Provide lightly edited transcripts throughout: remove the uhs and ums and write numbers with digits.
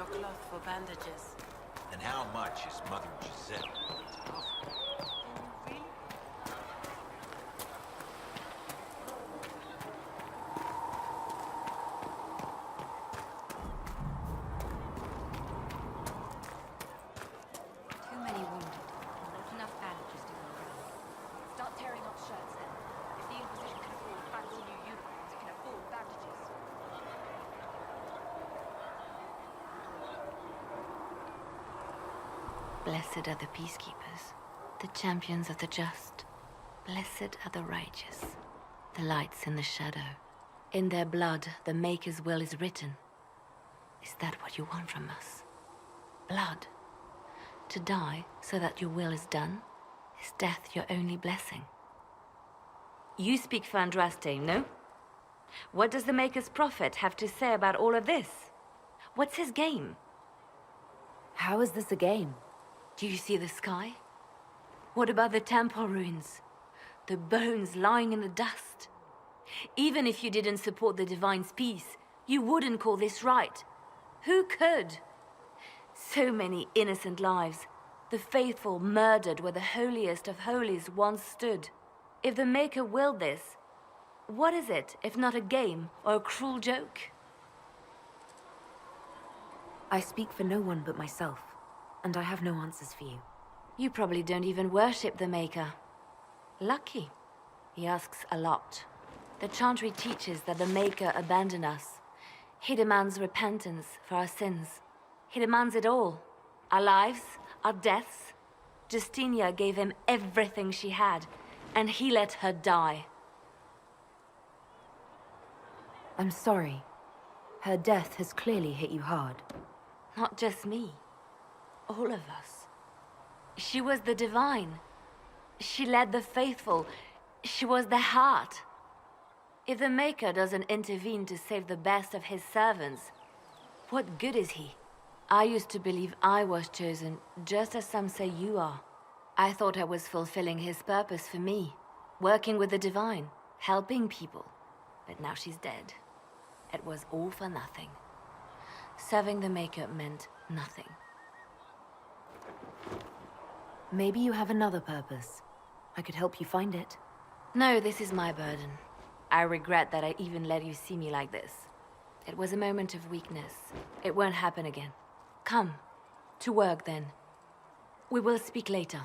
your cloth for bandages. And how much is Mother Giselle willing to offer? Really? Too many wounded. Not enough bandages to go around. Start tearing up shirts then. If the Inquisition can afford fancy new uniforms, it can afford bandages. Blessed are the peacekeepers, the champions of the just. Blessed are the righteous, the lights in the shadow. In their blood, the Maker's will is written. Is that what you want from us? Blood? To die so that your will is done? Is death your only blessing? You speak for Andraste, no? What does the Maker's prophet have to say about all of this? What's his game? How is this a game? Do you see the sky? What about the temple ruins? The bones lying in the dust? Even if you didn't support the Divine's peace, you wouldn't call this right. Who could? So many innocent lives. The faithful murdered where the holiest of holies once stood. If the Maker willed this, what is it if not a game or a cruel joke? I speak for no one but myself, and I have no answers for you. You probably don't even worship the Maker. Lucky. He asks a lot. The Chantry teaches that the Maker abandoned us. He demands repentance for our sins. He demands it all. Our lives, our deaths. Justinia gave him everything she had, and he let her die. I'm sorry. Her death has clearly hit you hard. Not just me. All of us. She was the Divine. She led the faithful. She was their heart. If the Maker doesn't intervene to save the best of his servants, what good is he? I used to believe I was chosen, just as some say you are. I thought I was fulfilling his purpose for me, working with the Divine, helping people. But now she's dead. It was all for nothing. Serving the Maker meant nothing. Maybe you have another purpose. I could help you find it. No, this is my burden. I regret that I even let you see me like this. It was a moment of weakness. It won't happen again. Come. To work, then. We will speak later.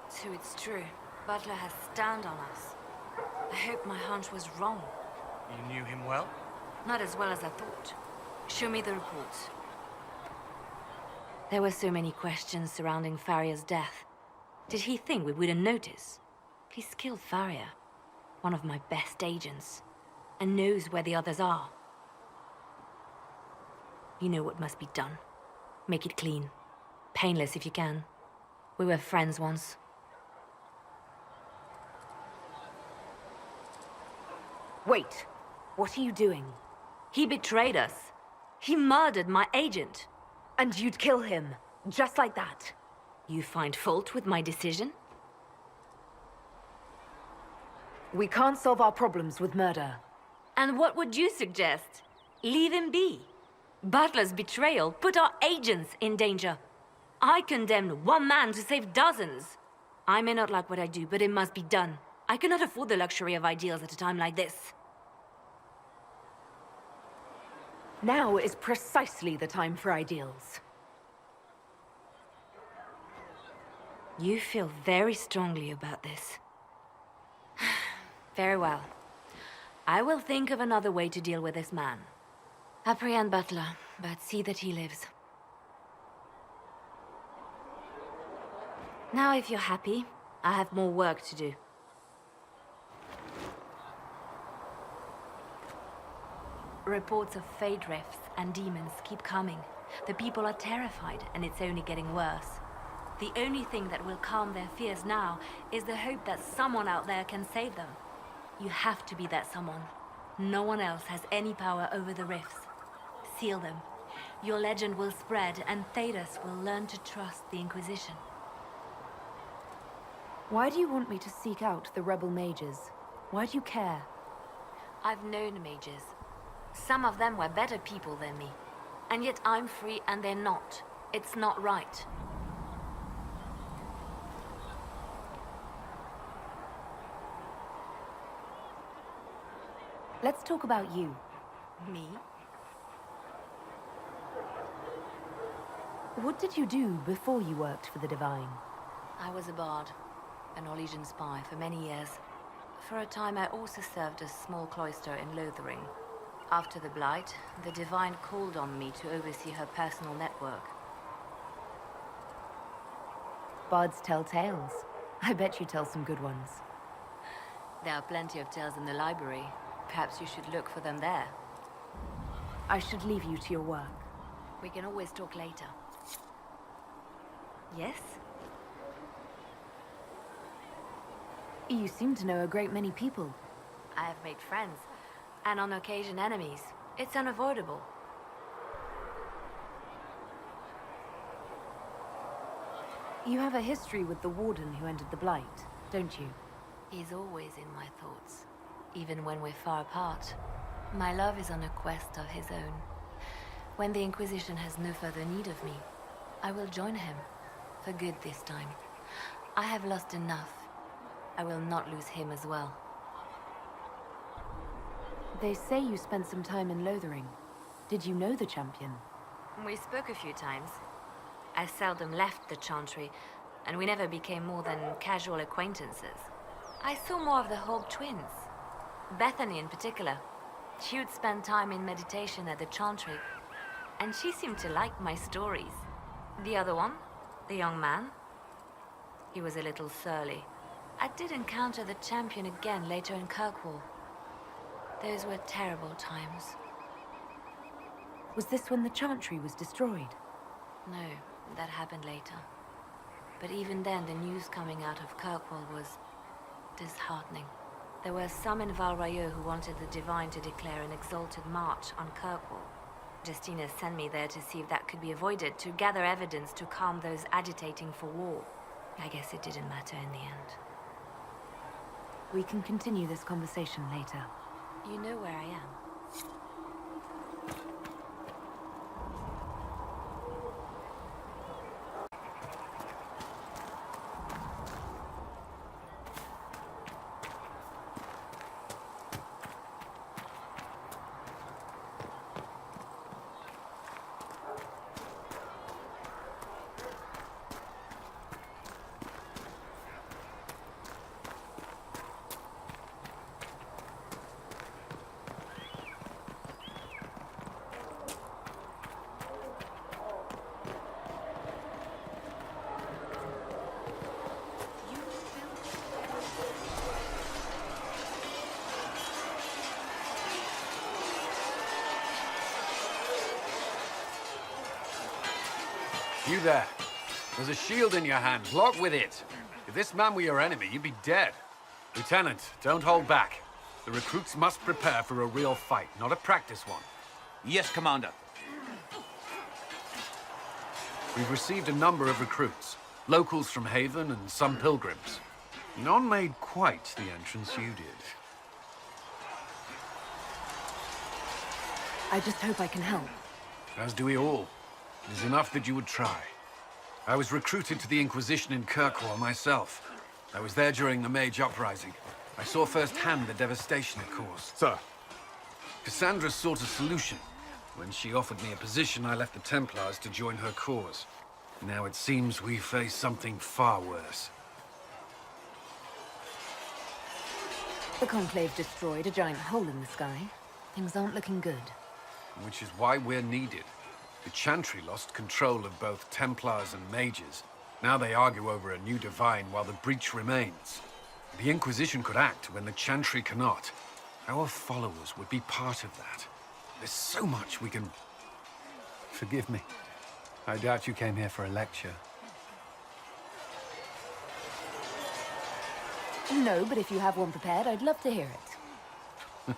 So it's true. Butler has stand on us. I hope my hunch was wrong. You knew him well? Not as well as I thought. Show me the reports. There were so many questions surrounding Faria's death. Did he think we wouldn't notice? He's killed Faria, one of my best agents, and knows where the others are. You know what must be done. Make it clean. Painless if you can. We were friends once. Wait! What are you doing? He betrayed us. He murdered my agent. And you'd kill him, just like that. You find fault with my decision? We can't solve our problems with murder. And what would you suggest? Leave him be. Butler's betrayal put our agents in danger. I condemned one man to save dozens. I may not like what I do, but it must be done. I cannot afford the luxury of ideals at a time like this. Now is precisely the time for ideals. You feel very strongly about this. Very well. I will think of another way to deal with this man. Apprehend Butler, but see that he lives. Now, if you're happy, I have more work to do. Reports of fade rifts and demons keep coming. The people are terrified, and it's only getting worse. The only thing that will calm their fears now is the hope that someone out there can save them. You have to be that someone. No one else has any power over the rifts. Seal them. Your legend will spread, and Thedas will learn to trust the Inquisition. Why do you want me to seek out the rebel mages? Why do you care? I've known mages. Some of them were better people than me. And yet I'm free and they're not. It's not right. Let's talk about you. Me? What did you do before you worked for the Divine? I was a bard, an Orlesian spy for many years. For a time I also served a small cloister in Lothering. After the Blight, the Divine called on me to oversee her personal network. Bards tell tales. I bet you tell some good ones. There are plenty of tales in the library. Perhaps you should look for them there. I should leave you to your work. We can always talk later. Yes? You seem to know a great many people. I have made friends, and on occasion enemies. It's unavoidable. You have a history with the Warden who entered the Blight, don't you? He's always in my thoughts, even when we're far apart. My love is on a quest of his own. When the Inquisition has no further need of me, I will join him. For good this time. I have lost enough. I will not lose him as well. They say you spent some time in Lothering. Did you know the champion? We spoke a few times. I seldom left the Chantry, and we never became more than casual acquaintances. I saw more of the Hope twins. Bethany in particular. She would spend time in meditation at the Chantry, and she seemed to like my stories. The other one, the young man, he was a little surly. I did encounter the champion again later in Kirkwall. Those were terrible times. Was this when the Chantry was destroyed? No, that happened later. But even then, the news coming out of Kirkwall was disheartening. There were some in Val Rayo who wanted the Divine to declare an exalted march on Kirkwall. Justina sent me there to see if that could be avoided, to gather evidence to calm those agitating for war. I guess it didn't matter in the end. We can continue this conversation later. You know where I am. You there. There's a shield in your hand. Block with it. If this man were your enemy, you'd be dead. Lieutenant, don't hold back. The recruits must prepare for a real fight, not a practice one. Yes, Commander. We've received a number of recruits. Locals from Haven and some pilgrims. None made quite the entrance you did. I just hope I can help. As do we all. It is enough that you would try. I was recruited to the Inquisition in Kirkwall myself. I was there during the Mage Uprising. I saw firsthand the devastation it caused. Sir. Cassandra sought a solution. When she offered me a position, I left the Templars to join her cause. Now it seems we face something far worse. The Conclave destroyed a giant hole in the sky. Things aren't looking good. Which is why we're needed. The Chantry lost control of both Templars and Mages. Now they argue over a new Divine while the breach remains. The Inquisition could act when the Chantry cannot. Our followers would be part of that. There's so much we can... Forgive me. I doubt you came here for a lecture. No, but if you have one prepared, I'd love to hear it.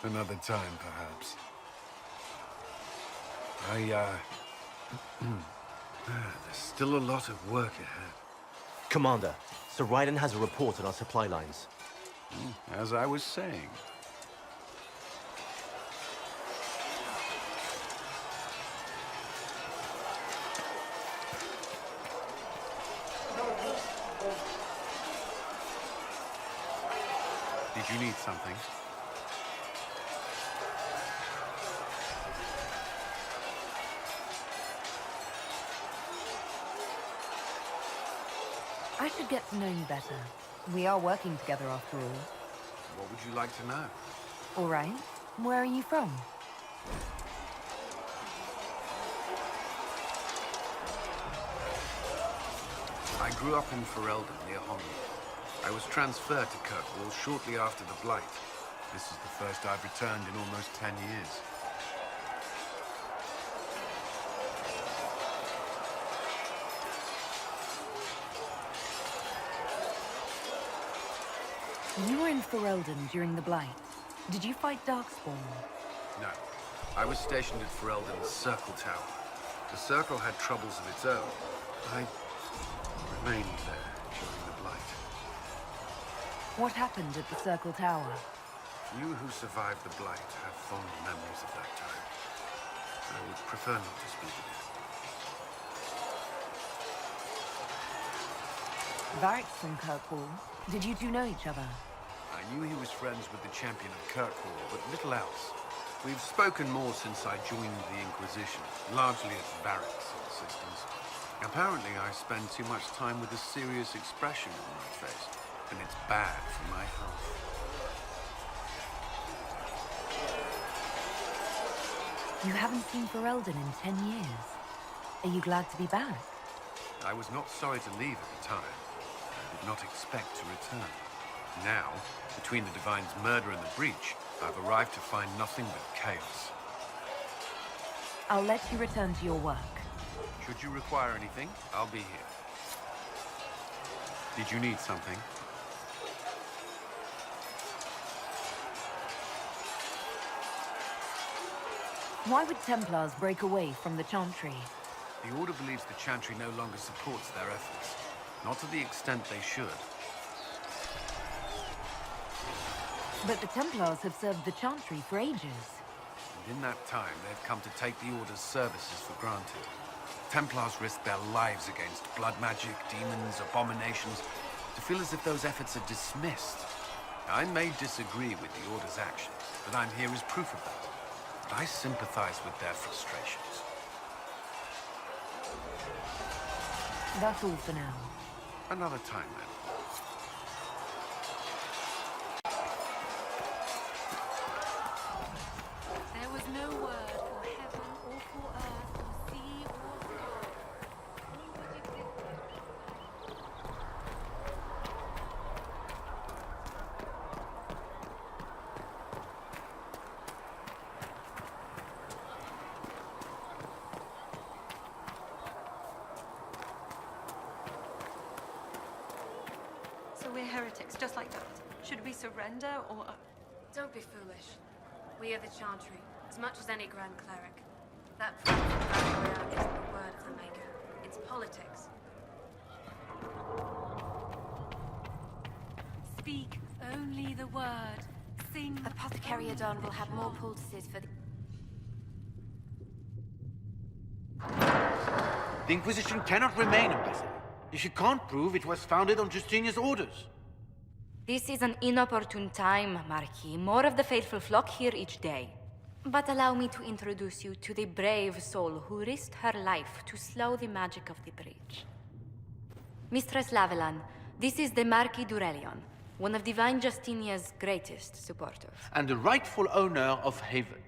Another time, perhaps. There's still a lot of work ahead. Commander, Sir Ryden has a report on our supply lines. As I was saying. Did you need something? I should get to know you better. We are working together after all. What would you like to know? All right. Where are you from? I grew up in Ferelden, near Holland. I was transferred to Kirkwall shortly after the Blight. This is the first I've returned in almost 10 years. You were in Ferelden during the Blight. Did you fight Darkspawn? No. I was stationed at Ferelden's Circle Tower. The Circle had troubles of its own. I remained there during the Blight. What happened at the Circle Tower? You who survived the Blight have fond memories of that time. I would prefer not to speak of it. Varric's from Kirkwall. Did you two know each other? I knew he was friends with the champion of Kirkwall, but little else. We've spoken more since I joined the Inquisition, largely at Varric's insistence. Apparently, I spend too much time with a serious expression on my face, and it's bad for my health. You haven't seen Ferelden in 10 years. Are you glad to be back? I was not sorry to leave at the time. I did not expect to return. Now, between the Divine's murder and the breach, I've arrived to find nothing but chaos. I'll let you return to your work. Should you require anything, I'll be here. Did you need something? Why would Templars break away from the Chantry? The Order believes the Chantry no longer supports their efforts. Not to the extent they should. But the Templars have served the Chantry for ages. And in that time, they've come to take the Order's services for granted. Templars risk their lives against blood magic, demons, abominations, to feel as if those efforts are dismissed. I may disagree with the Order's actions, but I'm here as proof of that. I sympathize with their frustrations. That's all for now. Another time, then. There was no word for heaven or for earth or sea or sky. All which existed. So we're heretics, just like that. Should we surrender or... Don't be foolish. We are the Chantry, as much as any Grand Cleric. That proves that Battle Royale isn't the word of the Maker. It's politics. Speak only the word. Sing. Apothecary Adon will have more poultices for the... The Inquisition cannot remain, Ambassador, if you can't prove it was founded on Justinian's orders. This is an inopportune time, Marquis. More of the faithful flock here each day. But allow me to introduce you to the brave soul who risked her life to slow the magic of the breach. Mistress Lavelan, this is the Marquis d'Aurelion, one of Divine Justinia's greatest supporters. And the rightful owner of Haven.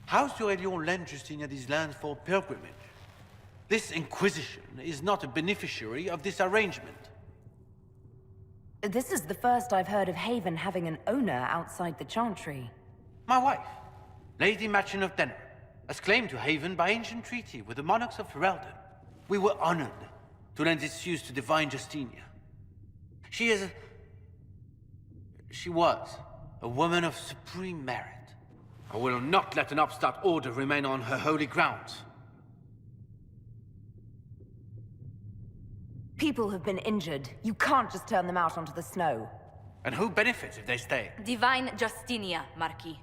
House d'Aurelion lent Justinia these lands for pilgrimage. This Inquisition is not a beneficiary of this arrangement. This is the first I've heard of Haven having an owner outside the Chantry. My wife, Lady Machin of Denner, has claimed to Haven by ancient treaty with the monarchs of Ferelden. We were honored to lend its use to Divine Justinia. She was a woman of supreme merit. I will not let an upstart order remain on her holy grounds. People have been injured. You can't just turn them out onto the snow. And who benefits if they stay? Divine Justinia, Marquis.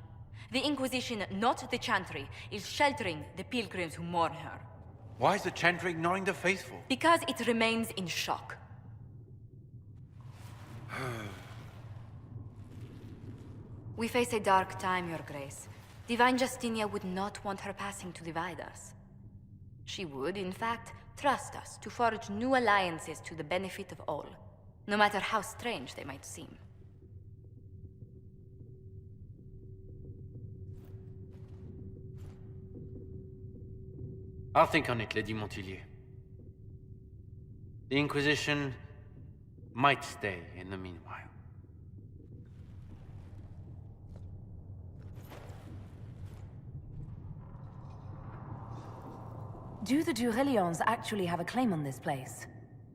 The Inquisition, not the Chantry, is sheltering the pilgrims who mourn her. Why is the Chantry ignoring the faithful? Because it remains in shock. We face a dark time, Your Grace. Divine Justinia would not want her passing to divide us. She would, in fact, trust us to forge new alliances to the benefit of all, no matter how strange they might seem. I'll think on it, Lady Montilyet. The Inquisition might stay in the meanwhile. Do the Durelions actually have a claim on this place?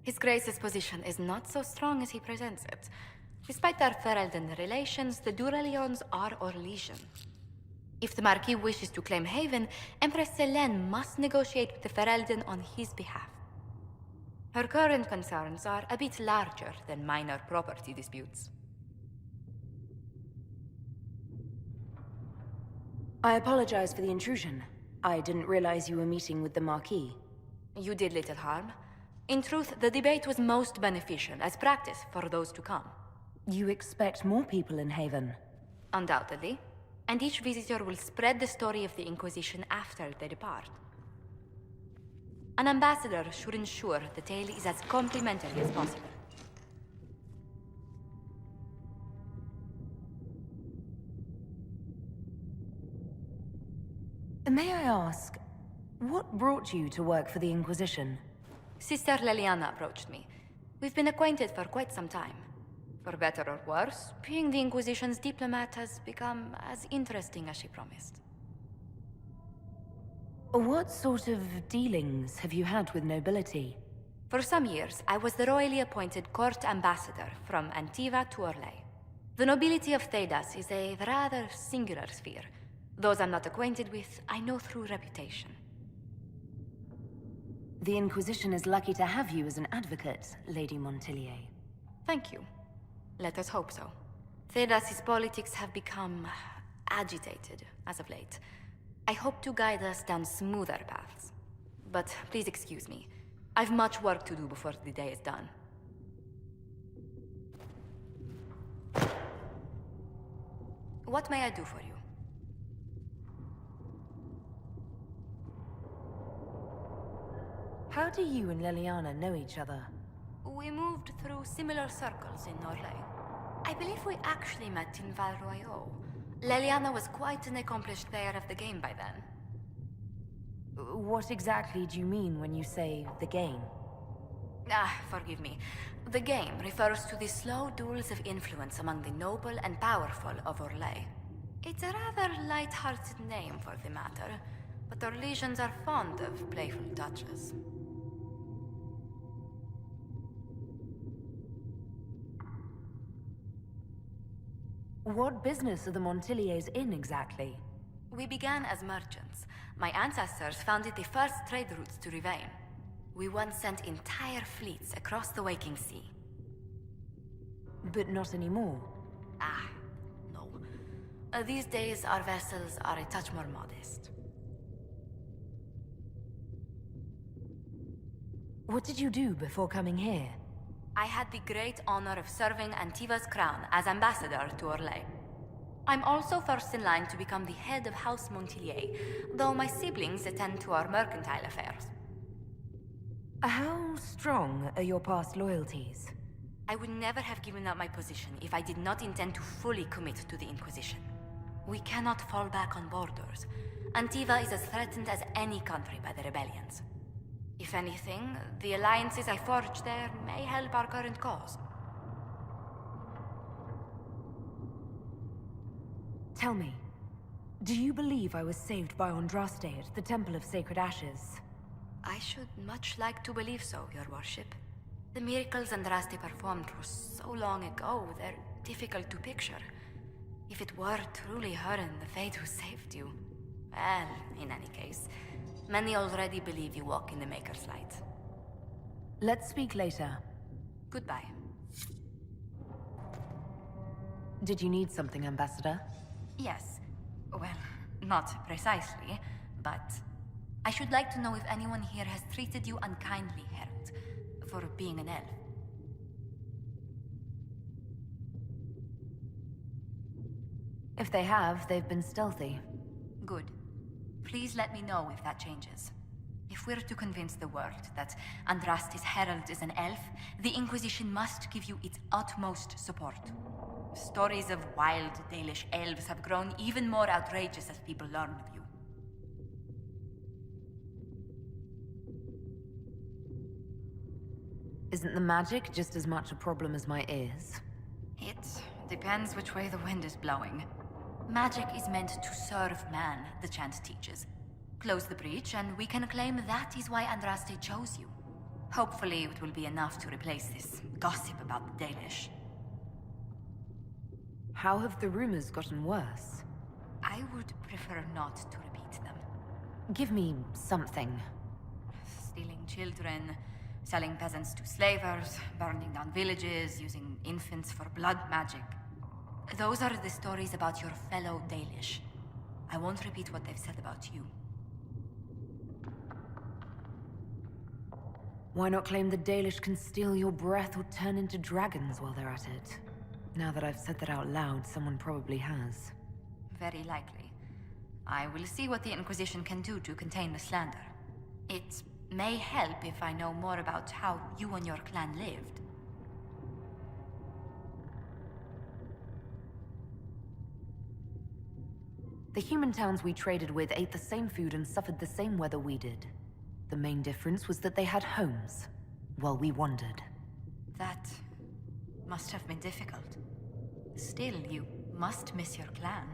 His Grace's position is not so strong as he presents it. Despite their Ferelden relations, the Durelions are Orlesian. If the Marquis wishes to claim Haven, Empress Selene must negotiate with the Ferelden on his behalf. Her current concerns are a bit larger than minor property disputes. I apologize for the intrusion. I didn't realize you were meeting with the Marquis. You did little harm. In truth, the debate was most beneficial as practice for those to come. You expect more people in Haven? Undoubtedly. And each visitor will spread the story of the Inquisition after they depart. An ambassador should ensure the tale is as complimentary as possible. May I ask, what brought you to work for the Inquisition? Sister Leliana approached me. We've been acquainted for quite some time. For better or worse, being the Inquisition's diplomat has become as interesting as she promised. What sort of dealings have you had with nobility? For some years, I was the royally appointed court ambassador from Antiva to Orlais. The nobility of Thedas is a rather singular sphere. Those I'm not acquainted with, I know through reputation. The Inquisition is lucky to have you as an advocate, Lady Montilyet. Thank you. Let us hope so. Thedas's politics have become agitated as of late. I hope to guide us down smoother paths. But please excuse me. I've much work to do before the day is done. What may I do for you? How do you and Leliana know each other? We moved through similar circles in Orlais. I believe we actually met in Val Royeaux. Leliana was quite an accomplished player of the game by then. What exactly do you mean when you say the game? Forgive me. The game refers to the slow duels of influence among the noble and powerful of Orlais. It's a rather light-hearted name for the matter, but Orlesians are fond of playful touches. What business are the Montilyets in exactly? We began as merchants. My ancestors founded the first trade routes to Rivain. We once sent entire fleets across the Waking Sea. But not anymore. No. These days, our vessels are a touch more modest. What did you do before coming here? I had the great honor of serving Antiva's crown as ambassador to Orlais. I'm also first in line to become the head of House Montilyet, though my siblings attend to our mercantile affairs. How strong are your past loyalties? I would never have given up my position if I did not intend to fully commit to the Inquisition. We cannot fall back on borders. Antiva is as threatened as any country by the rebellions. If anything, the alliances I forged there may help our current cause. Tell me, do you believe I was saved by Andraste at the Temple of Sacred Ashes? I should much like to believe so, Your Worship. The miracles Andraste performed were so long ago, they're difficult to picture. If it were truly her and the Fate who saved you... Well, in any case, many already believe you walk in the Maker's light. Let's speak later. Goodbye. Did you need something, Ambassador? Yes. Well, not precisely, but I should like to know if anyone here has treated you unkindly, Herald, for being an elf. If they have, they've been stealthy. Good. Please let me know if that changes. If we're to convince the world that Andraste's herald is an elf, the Inquisition must give you its utmost support. Stories of wild Dalish elves have grown even more outrageous as people learn of you. Isn't the magic just as much a problem as my ears? It depends which way the wind is blowing. Magic is meant to serve man, the chant teaches. Close the breach, and we can claim that is why Andraste chose you. Hopefully it will be enough to replace this gossip about the Dalish. How have the rumors gotten worse? I would prefer not to repeat them. Give me something. Stealing children, selling peasants to slavers, burning down villages, using infants for blood magic. Those are the stories about your fellow Dalish. I won't repeat what they've said about you. Why not claim the Dalish can steal your breath or turn into dragons while they're at it? Now that I've said that out loud, someone probably has. Very likely. I will see what the Inquisition can do to contain the slander. It may help if I know more about how you and your clan lived. The human towns we traded with ate the same food and suffered the same weather we did. The main difference was that they had homes, while we wandered. That must have been difficult. Still, you must miss your clan.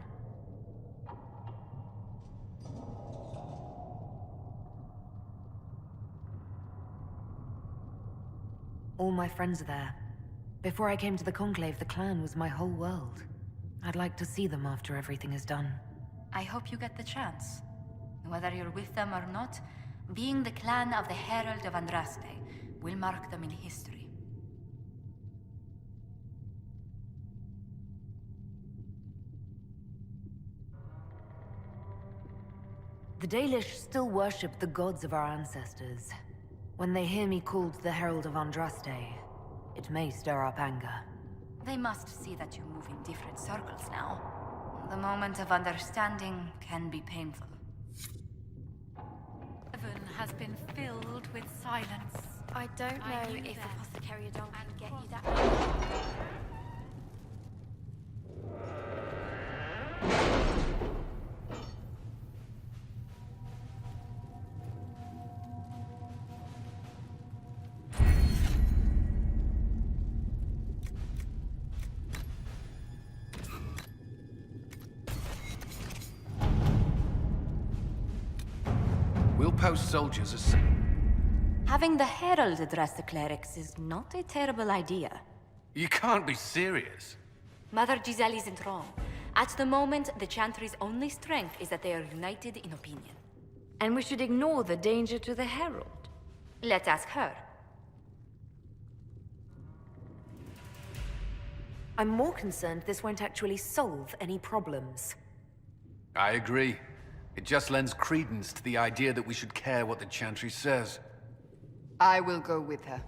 All my friends are there. Before I came to the Conclave, the clan was my whole world. I'd like to see them after everything is done. I hope you get the chance. Whether you're with them or not, being the clan of the Herald of Andraste will mark them in history. The Dalish still worship the gods of our ancestors. When they hear me called the Herald of Andraste, it may stir up anger. They must see that you move in different circles now. The moment of understanding can be painful. Heaven has been filled with silence. I don't I know knew if that. Apothecary Adon can get you that. We'll post soldiers as... Having the Herald address the clerics is not a terrible idea. You can't be serious. Mother Giselle isn't wrong. At the moment, the Chantry's only strength is that they are united in opinion. And we should ignore the danger to the Herald. Let's ask her. I'm more concerned this won't actually solve any problems. I agree. It just lends credence to the idea that we should care what the Chantry says. I will go with her.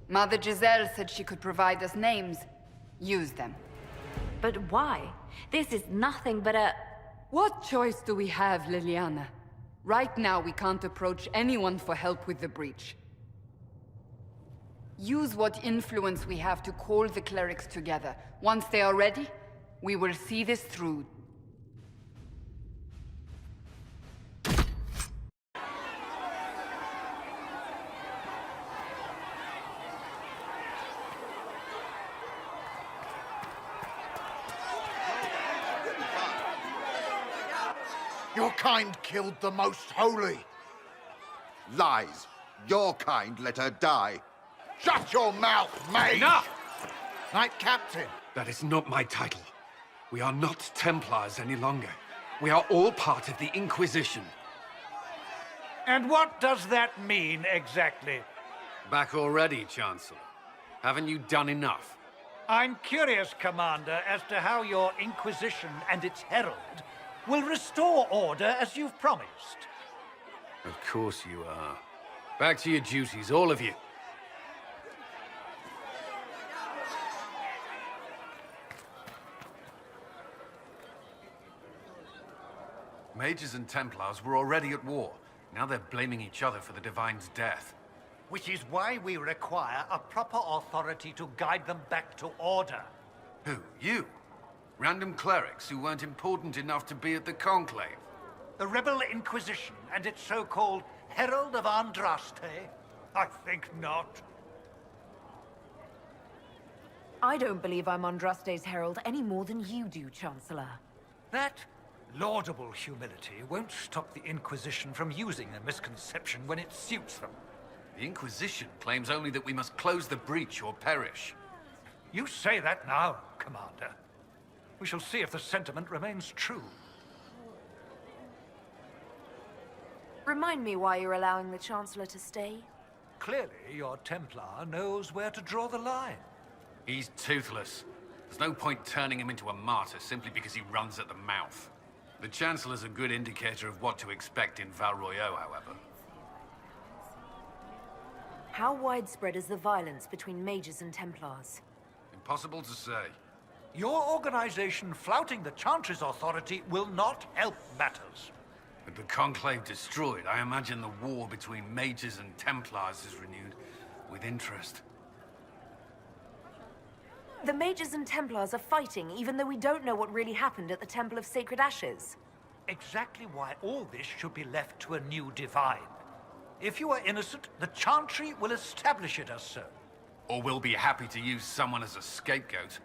Mother Giselle said she could provide us names. Use them. But why? This is nothing but a... What choice do we have, Liliana? Right now, we can't approach anyone for help with the breach. Use what influence we have to call the clerics together. Once they are ready, we will see this through. Your kind killed the most holy. Lies. Your kind let her die. Shut your mouth, mate! Enough! Knight Captain. That is not my title. We are not Templars any longer. We are all part of the Inquisition. And what does that mean exactly? Back already, Chancellor. Haven't you done enough? I'm curious, Commander, as to how your Inquisition and its herald will restore order as you've promised. Of course you are. Back to your duties, all of you. Mages and Templars were already at war. Now they're blaming each other for the Divine's death. Which is why we require a proper authority to guide them back to order. Who? You? Random clerics who weren't important enough to be at the Conclave? The Rebel Inquisition and its so-called Herald of Andraste? I think not. I don't believe I'm Andraste's herald any more than you do, Chancellor. That laudable humility won't stop the Inquisition from using a misconception when it suits them. The Inquisition claims only that we must close the breach or perish. You say that now, Commander. We shall see if the sentiment remains true. Remind me why you're allowing the Chancellor to stay? Clearly, your Templar knows where to draw the line. He's toothless. There's no point turning him into a martyr simply because he runs at the mouth. The Chancellor's a good indicator of what to expect in Val Royeaux, however. How widespread is the violence between mages and Templars? Impossible to say. Your organization flouting the Chantry's authority will not help matters. With the Conclave destroyed, I imagine the war between mages and Templars is renewed with interest. The mages and Templars are fighting, even though we don't know what really happened at the Temple of Sacred Ashes. Exactly why all this should be left to a new divine. If you are innocent, the Chantry will establish it as so. Or we'll be happy to use someone as a scapegoat.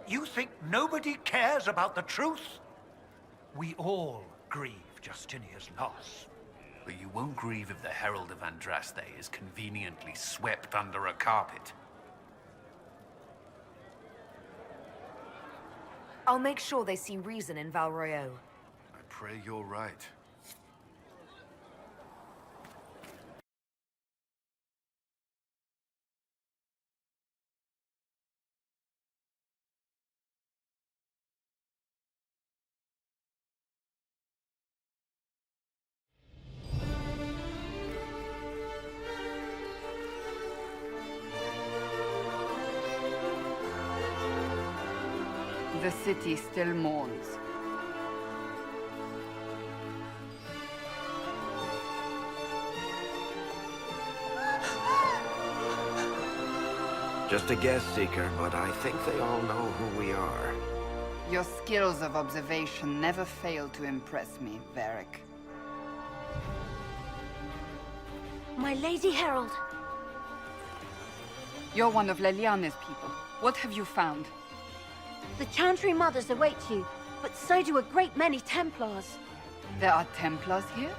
You think nobody cares about the truth? We all grieve Justinia's loss. But you won't grieve if the Herald of Andraste is conveniently swept under a carpet. I'll make sure they see reason in Val Royeaux. I pray you're right. The city still mourns. Just a guest seeker, but I think they all know who we are. Your skills of observation never fail to impress me, Varric. My Lady Herald. You're one of Leliane's people. What have you found? The Chantry Mothers await you, but so do a great many Templars. There are Templars here?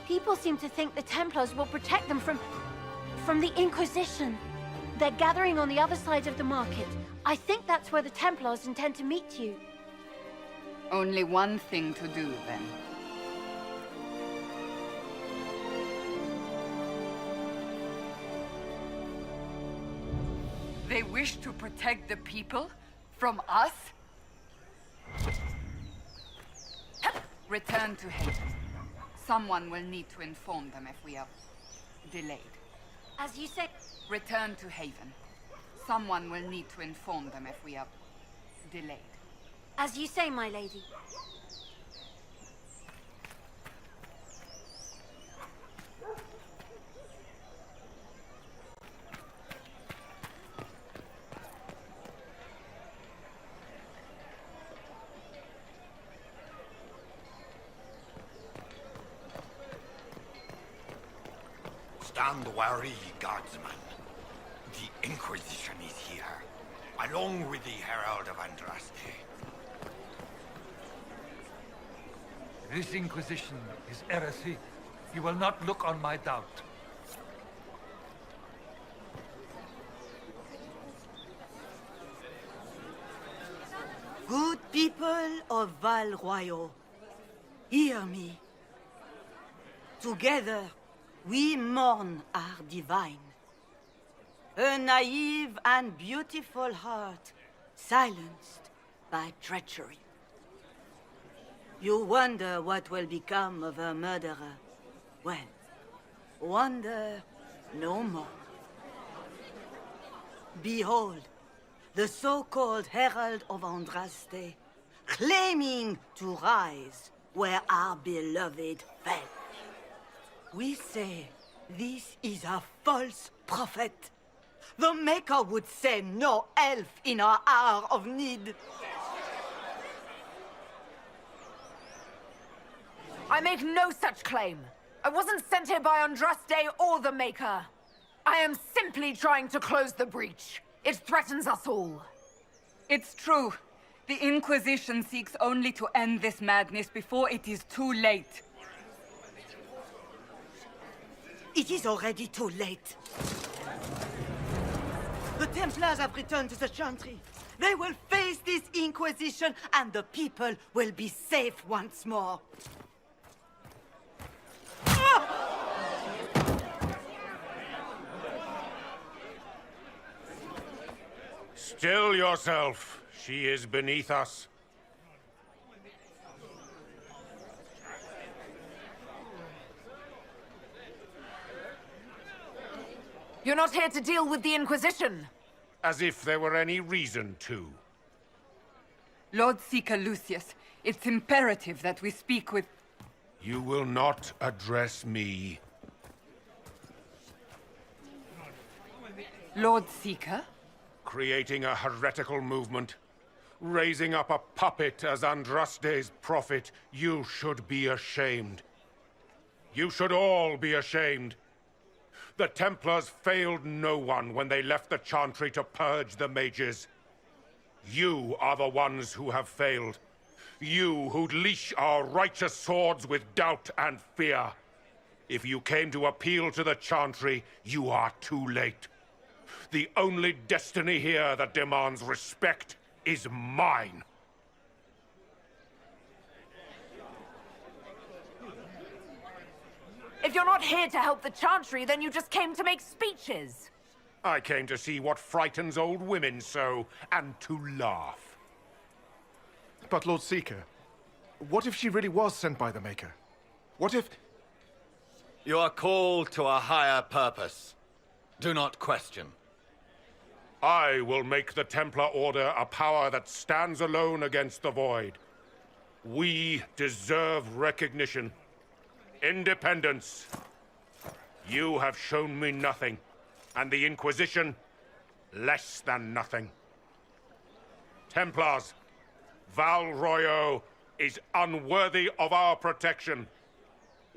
People seem to think the Templars will protect them from the Inquisition. They're gathering on the other side of the market. I think that's where the Templars intend to meet you. Only one thing to do, then. They wish to protect the people? From us? Return to Haven. Someone will need to inform them if we are delayed. As you say... Return to Haven. Someone will need to inform them if we are delayed. As you say, my lady. Stand wary, guardsman. The Inquisition is here, along with the Herald of Andraste. This Inquisition is heresy. You will not look on my doubt. Good people of Val Royeaux, hear me. Together, We mourn our divine. A naive and beautiful heart, silenced by treachery. You wonder what will become of a murderer. Well, wonder no more. Behold, the so-called Herald of Andraste, claiming to rise where our beloved fell. We say this is a false prophet. The Maker would send no elf in our hour of need. I make no such claim. I wasn't sent here by Andraste or the Maker. I am simply trying to close the breach. It threatens us all. It's true. The Inquisition seeks only to end this madness before it is too late. It is already too late. The Templars have returned to the Chantry. They will face this Inquisition, and the people will be safe once more. Still yourself. She is beneath us. You're not here to deal with the Inquisition. As if there were any reason to. Lord Seeker Lucius, it's imperative that we speak with... You will not address me. Lord Seeker? Creating a heretical movement. Raising up a puppet as Andraste's prophet. You should be ashamed. You should all be ashamed. The Templars failed no one when they left the Chantry to purge the mages. You are the ones who have failed. You who'd leash our righteous swords with doubt and fear. If you came to appeal to the Chantry, you are too late. The only destiny here that demands respect is mine. If you're not here to help the Chantry, then you just came to make speeches. I came to see what frightens old women so, and to laugh. But Lord Seeker, what if she really was sent by the Maker? What if... You are called to a higher purpose. Do not question. I will make the Templar Order a power that stands alone against the Void. We deserve recognition. Independence. You have shown me nothing, and the Inquisition, less than nothing. Templars, Val Royo is unworthy of our protection.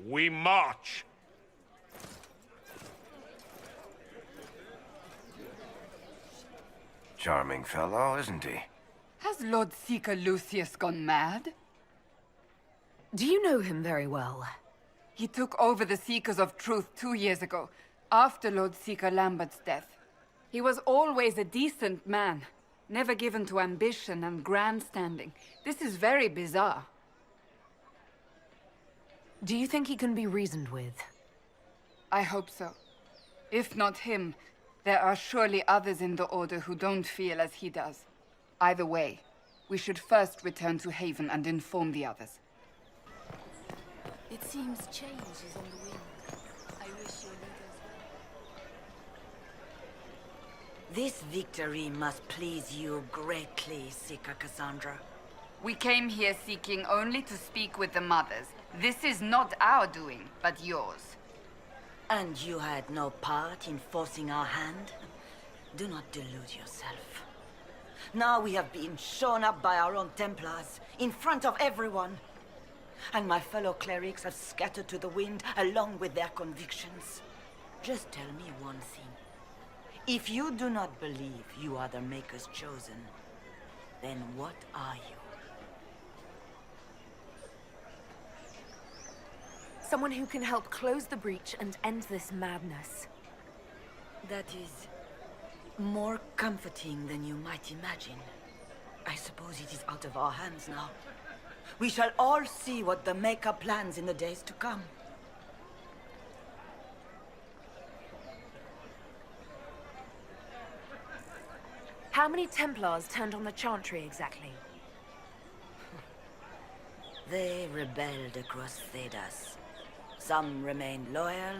We march. Charming fellow, isn't he? Has Lord Seeker Lucius gone mad? Do you know him very well? He took over the Seekers of Truth 2 years ago, after Lord Seeker Lambert's death. He was always a decent man, never given to ambition and grandstanding. This is very bizarre. Do you think he can be reasoned with? I hope so. If not him, there are surely others in the Order who don't feel as he does. Either way, we should first return to Haven and inform the others. It seems change is on the wind. I wish your leaders well. This victory must please you greatly, Seeker Cassandra. We came here seeking only to speak with the mothers. This is not our doing, but yours. And you had no part in forcing our hand? Do not delude yourself. Now we have been shown up by our own Templars, in front of everyone. And my fellow clerics have scattered to the wind along with their convictions. Just tell me one thing. If you do not believe you are the Maker's chosen, then what are you? Someone who can help close the breach and end this madness. That is more comforting than you might imagine. I suppose it is out of our hands now. We shall all see what the Maker plans in the days to come. How many Templars turned on the Chantry exactly? They rebelled across Thedas. Some remained loyal,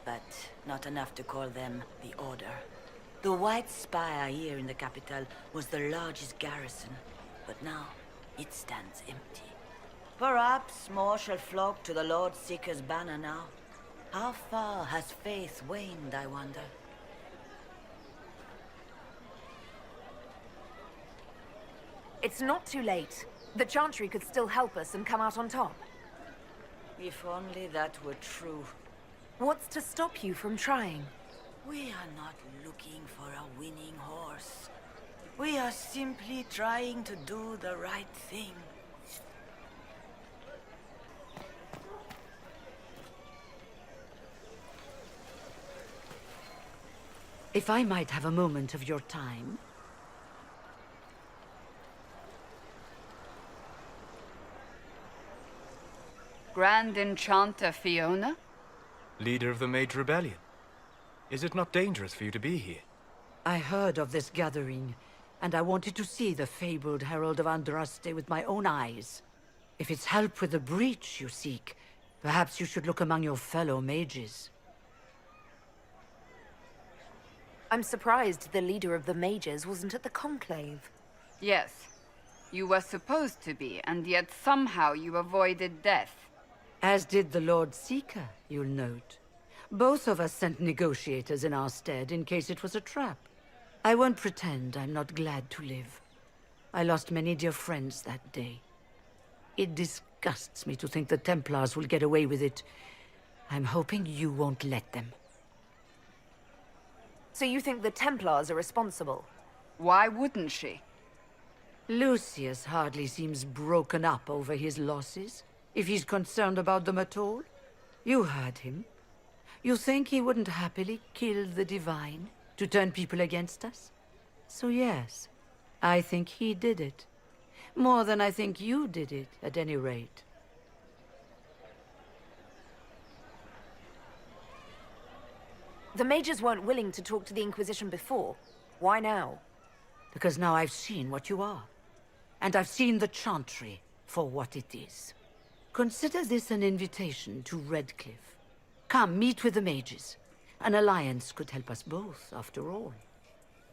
but not enough to call them the Order. The White Spire here in the capital was the largest garrison, but now it stands empty. Perhaps more shall flock to the Lord Seeker's banner now. How far has faith waned, I wonder? It's not too late. The Chantry could still help us and come out on top. If only that were true. What's to stop you from trying? We are not looking for a winning horse. We are simply trying to do the right thing. If I might have a moment of your time. Grand Enchanter Fiona? Leader of the Mage Rebellion. Is it not dangerous for you to be here? I heard of this gathering, and I wanted to see the fabled Herald of Andraste with my own eyes. If it's help with the breach you seek, perhaps you should look among your fellow mages. I'm surprised the leader of the mages wasn't at the conclave. Yes. You were supposed to be, and yet somehow you avoided death. As did the Lord Seeker, you'll note. Both of us sent negotiators in our stead in case it was a trap. I won't pretend I'm not glad to live. I lost many dear friends that day. It disgusts me to think the Templars will get away with it. I'm hoping you won't let them. So you think the Templars are responsible? Why wouldn't she? Lucius hardly seems broken up over his losses, if he's concerned about them at all. You heard him. You think he wouldn't happily kill the Divine to turn people against us? So yes, I think he did it. More than I think you did it, at any rate. The mages weren't willing to talk to the Inquisition before. Why now? Because now I've seen what you are. And I've seen the Chantry for what it is. Consider this an invitation to Redcliffe. Come, meet with the mages. An alliance could help us both, after all.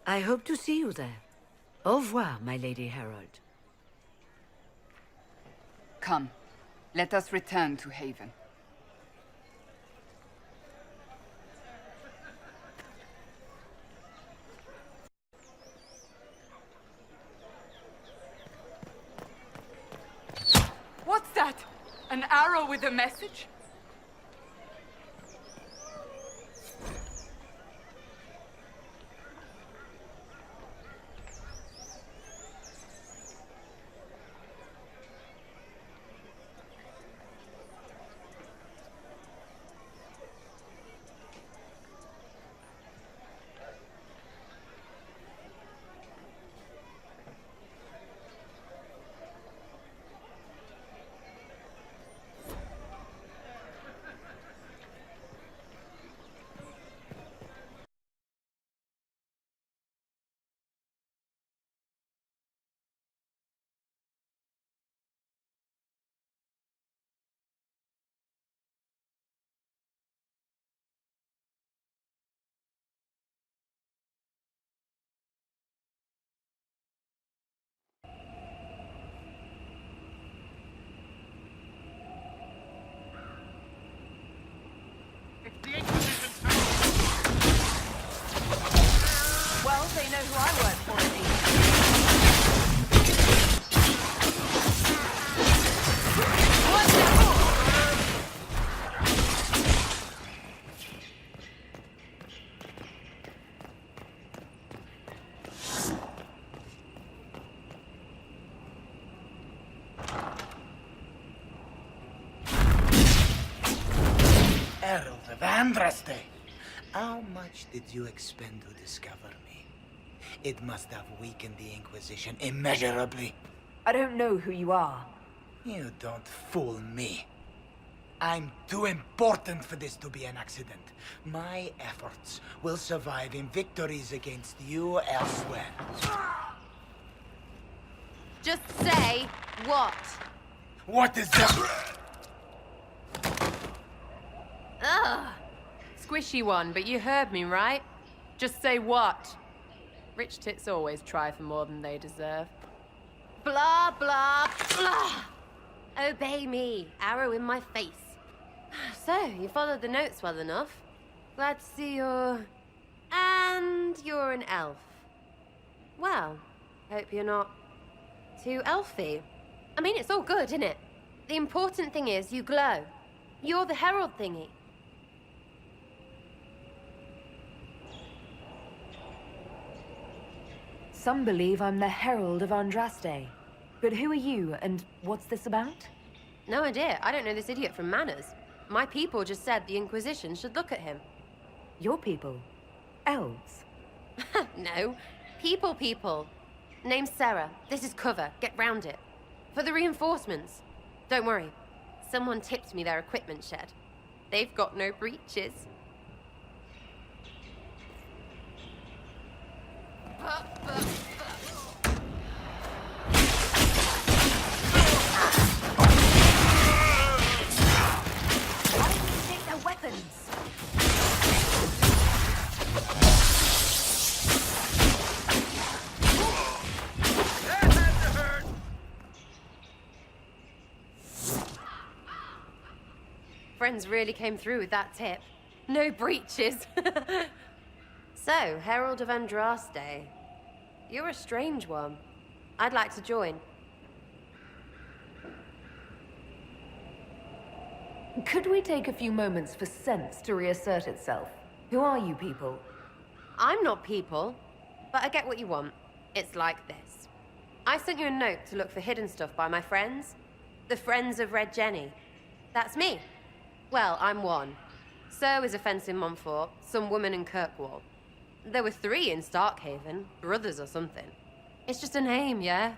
I hope to see you there. Au revoir, my Lady Herald. Come, let us return to Haven. What's that? An arrow with a message? Well, they know who I work for at least. Herald of Andraste. How much did you expend to discover me? It must have weakened the Inquisition immeasurably. I don't know who you are. You don't fool me. I'm too important for this to be an accident. My efforts will survive in victories against you elsewhere. Just say what? What is that? Ugh. Squishy one, but you heard me, right? Just say what? Rich tits always try for more than they deserve. Blah, blah, blah. Obey me. Arrow in my face. So, you followed the notes well enough. Glad to see you're... And you're an elf. Well, hope you're not too elfy. I mean, it's all good, isn't it? The important thing is you glow. You're the herald thingy. Some believe I'm the Herald of Andraste. But who are you, and what's this about? No idea. I don't know this idiot from Manners. My people just said the Inquisition should look at him. Your people? Elves? No. People. Name's Sarah. This is cover. Get round it. For the reinforcements. Don't worry. Someone tipped me their equipment shed. They've got no breaches. Friends really came through with that tip. No breaches. So, Herald of Andraste. You're a strange one. I'd like to join. Could we take a few moments for sense to reassert itself? Who are you people? I'm not people, but I get what you want. It's like this. I sent you a note to look for hidden stuff by my friends. The Friends of Red Jenny. That's me. Well, I'm one. So is a fence in Montfort, some woman in Kirkwall. There were 3 in Starkhaven, brothers or something. It's just a name, yeah?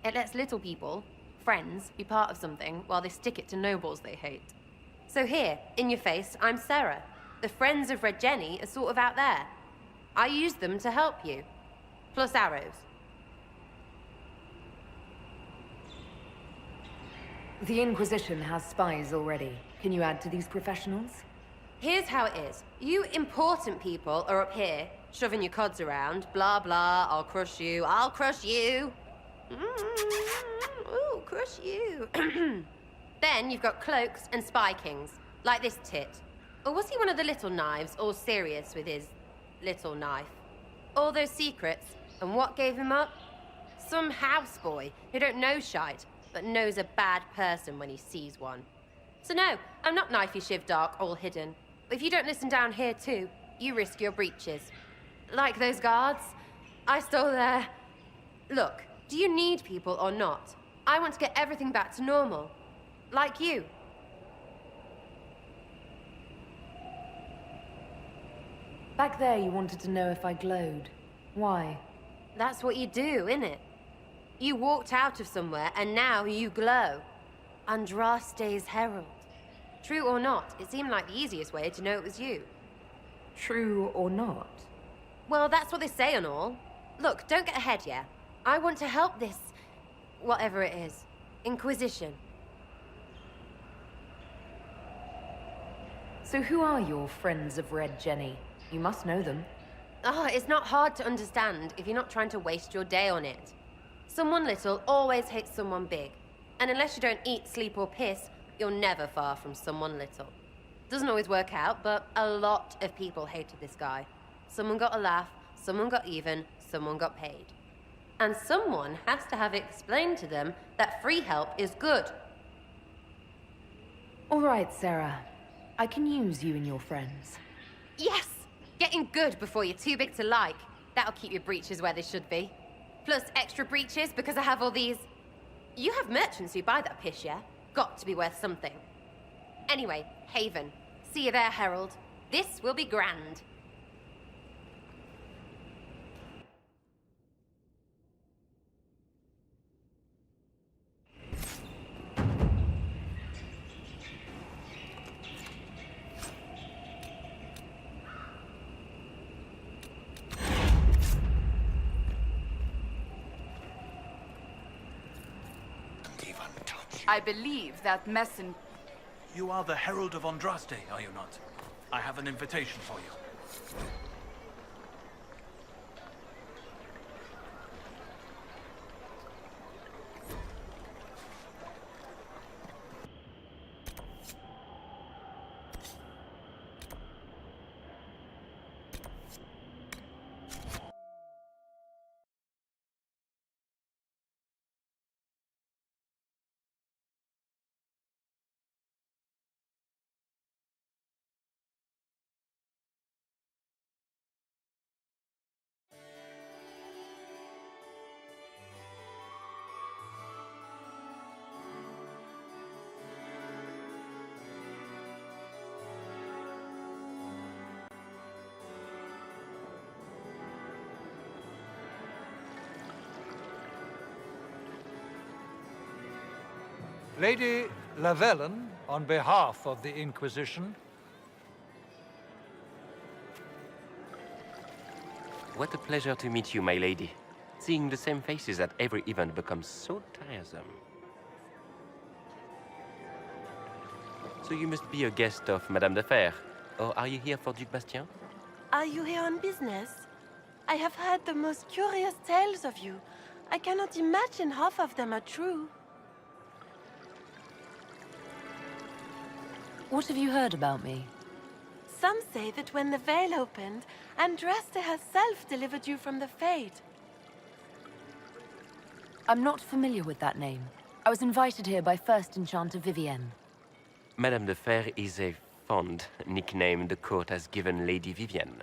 It lets little people, friends, be part of something while they stick it to nobles they hate. So here, in your face, I'm Sarah. The Friends of Red Jenny are sort of out there. I used them to help you. Plus arrows. The Inquisition has spies already. Can you add to these professionals? Here's how it is. You important people are up here, shoving your cods around. Blah, blah, I'll crush you, I'll crush you. Ooh, crush you. Then you've got cloaks and spy kings, like this tit. Or was he one of the little knives, all serious with his little knife? All those secrets, and what gave him up? Some houseboy who don't know shite, but knows a bad person when he sees one. So no, I'm not knifey shiv dark, all hidden. But if you don't listen down here too, you risk your breeches. Like those guards, I stole their... Look, do you need people or not? I want to get everything back to normal. Like you. Back there you wanted to know if I glowed. Why? That's what you do, innit? You walked out of somewhere and now you glow. Andraste's herald. True or not, it seemed like the easiest way to know it was you. True or not? Well, that's what they say and all. Look, don't get ahead, yeah? I want to help this... whatever it is. Inquisition. So who are your Friends of Red Jenny? You must know them. It's not hard to understand if you're not trying to waste your day on it. Someone little always hates someone big. And unless you don't eat, sleep, or piss, you're never far from someone little. Doesn't always work out, but a lot of people hated this guy. Someone got a laugh, someone got even, someone got paid. And someone has to have explained to them that free help is good. All right, Sarah. I can use you and your friends. Yes! Getting good before you're too big to like. That'll keep your breeches where they should be. Plus extra breeches because I have all these... You have merchants who buy that piss, yeah? Got to be worth something. Anyway, Haven. See you there, Herald. This will be grand. I believe that messenger... You are the Herald of Andraste, are you not? I have an invitation for you. Lady Lavellen, on behalf of the Inquisition. What a pleasure to meet you, my lady. Seeing the same faces at every event becomes so tiresome. So you must be a guest of Madame de Fer, or are you here for Duc Bastien? Are you here on business? I have heard the most curious tales of you. I cannot imagine half of them are true. What have you heard about me? Some say that when the veil opened, Andraste herself delivered you from the Fate. I'm not familiar with that name. I was invited here by First Enchanter Vivienne. Madame de Fer is a fond nickname the court has given Lady Vivienne.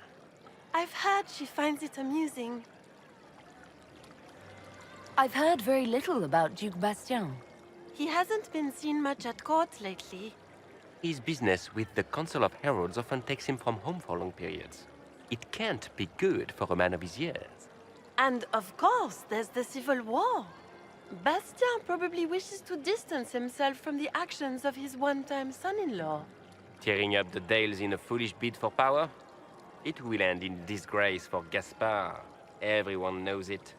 I've heard she finds it amusing. I've heard very little about Duc Bastien. He hasn't been seen much at court lately. His business with the Council of Heralds often takes him from home for long periods. It can't be good for a man of his years. And of course, there's the civil war. Bastien probably wishes to distance himself from the actions of his one-time son-in-law. Tearing up the Dales in a foolish bid for power? It will end in disgrace for Gaspard. Everyone knows it.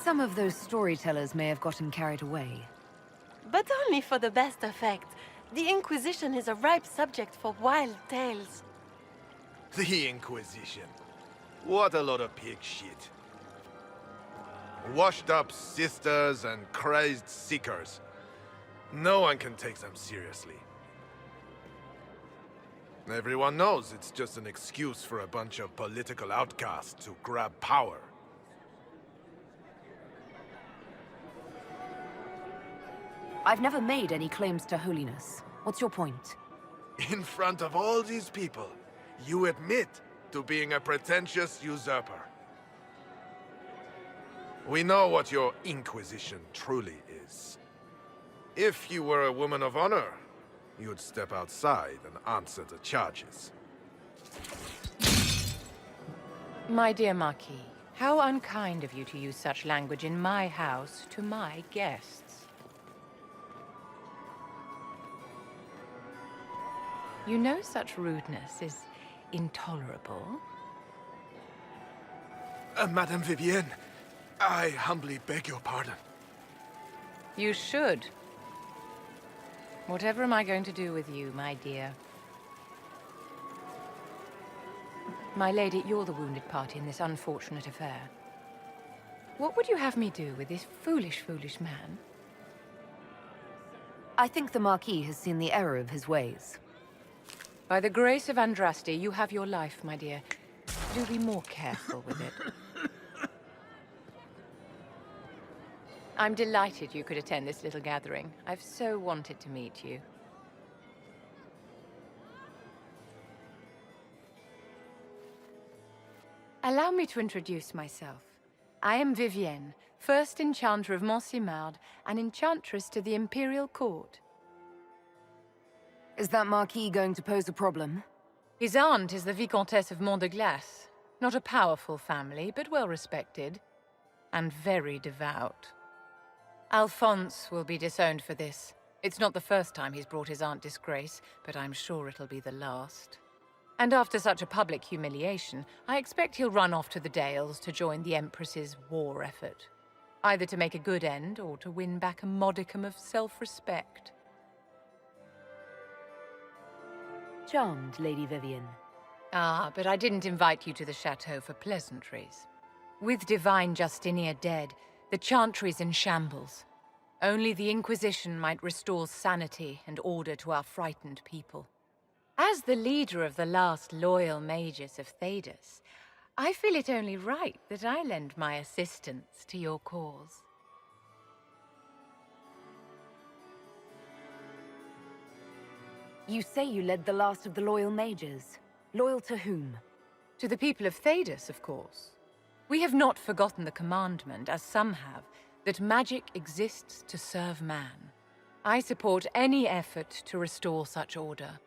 Some of those storytellers may have gotten carried away. But only for the best effect. The Inquisition is a ripe subject for wild tales. The Inquisition. What a lot of pig shit. Washed up sisters and crazed seekers. No one can take them seriously. Everyone knows it's just an excuse for a bunch of political outcasts to grab power. I've never made any claims to holiness. What's your point? In front of all these people, you admit to being a pretentious usurper. We know what your Inquisition truly is. If you were a woman of honor, you'd step outside and answer the charges. My dear Marquis, how unkind of you to use such language in my house to my guests. You know such rudeness is intolerable. Madame Vivienne, I humbly beg your pardon. You should. Whatever am I going to do with you, my dear? My lady, you're the wounded party in this unfortunate affair. What would you have me do with this foolish, foolish man? I think the Marquis has seen the error of his ways. By the grace of Andraste, you have your life, my dear. Do be more careful with it. I'm delighted you could attend this little gathering. I've so wanted to meet you. Allow me to introduce myself. I am Vivienne, first Enchanter of Montsimard and Enchantress to the Imperial Court. Is that Marquis going to pose a problem? His aunt is the Vicomtesse of Mont de Glace. Not a powerful family, but well respected. And very devout. Alphonse will be disowned for this. It's not the first time he's brought his aunt disgrace, but I'm sure it'll be the last. And after such a public humiliation, I expect he'll run off to the Dales to join the Empress's war effort. Either to make a good end, or to win back a modicum of self-respect. Charmed, Lady Vivian. Ah, but I didn't invite you to the chateau for pleasantries. With Divine Justinia dead, the Chantry's in shambles. Only the Inquisition might restore sanity and order to our frightened people. As the leader of the last loyal mages of Thedas, I feel it only right that I lend my assistance to your cause. You say you led the last of the loyal mages. Loyal to whom? To the people of Thedas, of course. We have not forgotten the commandment, as some have, that magic exists to serve man. I support any effort to restore such order.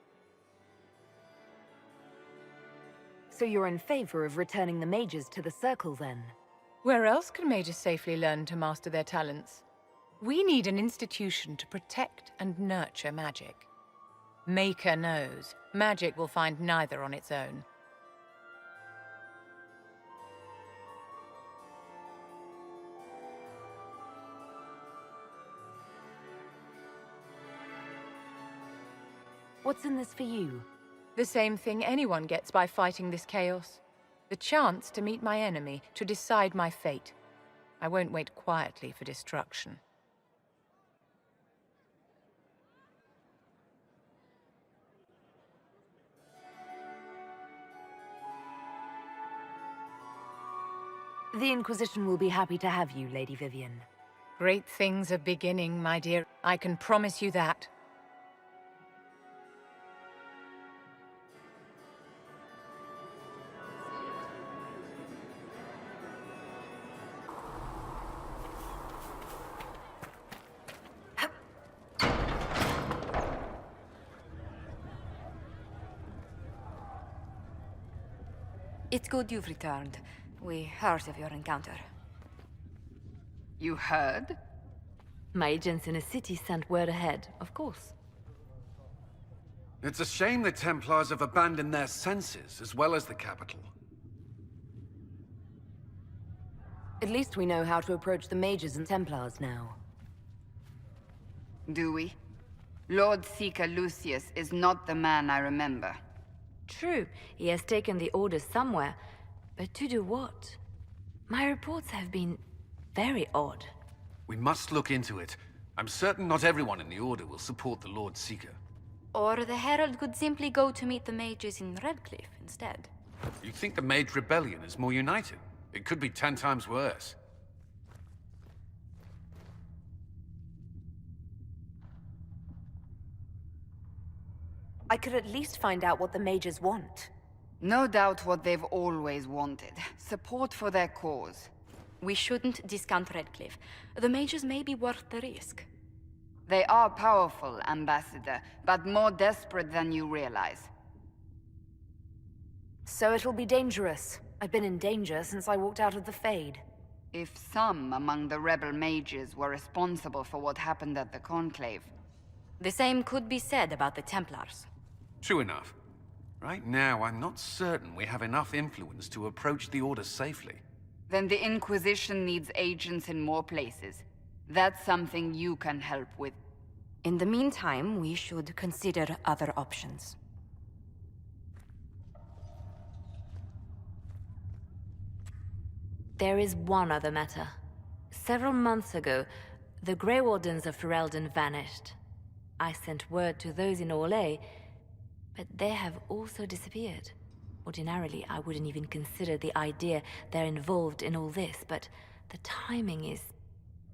So you're in favor of returning the mages to the Circle, then? Where else can mages safely learn to master their talents? We need an institution to protect and nurture magic. Maker knows, magic will find neither on its own. What's in this for you? The same thing anyone gets by fighting this chaos. The chance to meet my enemy, to decide my fate. I won't wait quietly for destruction. The Inquisition will be happy to have you, Lady Vivian. Great things are beginning, my dear. I can promise you that. It's good you've returned. We heard of your encounter. You heard? My agents in a city sent word ahead, of course. It's a shame the Templars have abandoned their senses, as well as the capital. At least we know how to approach the mages and Templars now. Do we? Lord Seeker Lucius is not the man I remember. True, he has taken the orders somewhere, but to do what? My reports have been very odd. We must look into it. I'm certain not everyone in the Order will support the Lord Seeker. Or the Herald could simply go to meet the mages in Redcliffe instead. You think the Mage Rebellion is more united? It could be 10 times worse. I could at least find out what the mages want. No doubt what they've always wanted. Support for their cause. We shouldn't discount Redcliffe. The mages may be worth the risk. They are powerful, Ambassador, but more desperate than you realize. So it'll be dangerous. I've been in danger since I walked out of the Fade. If some among the rebel mages were responsible for what happened at the Conclave... The same could be said about the Templars. True enough. Right now, I'm not certain we have enough influence to approach the Order safely. Then the Inquisition needs agents in more places. That's something you can help with. In the meantime, we should consider other options. There is one other matter. Several months ago, the Grey Wardens of Ferelden vanished. I sent word to those in Orlais, but they have also disappeared. Ordinarily, I wouldn't even consider the idea they're involved in all this, but the timing is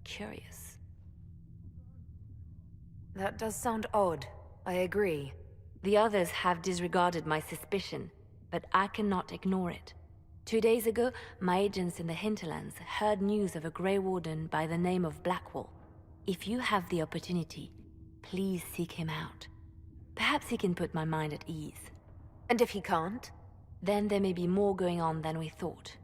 curious. That does sound odd. I agree. The others have disregarded my suspicion, but I cannot ignore it. 2 days ago, my agents in the hinterlands heard news of a Grey Warden by the name of Blackwall. If you have the opportunity, please seek him out. Perhaps he can put my mind at ease. And if he can't? Then there may be more going on than we thought.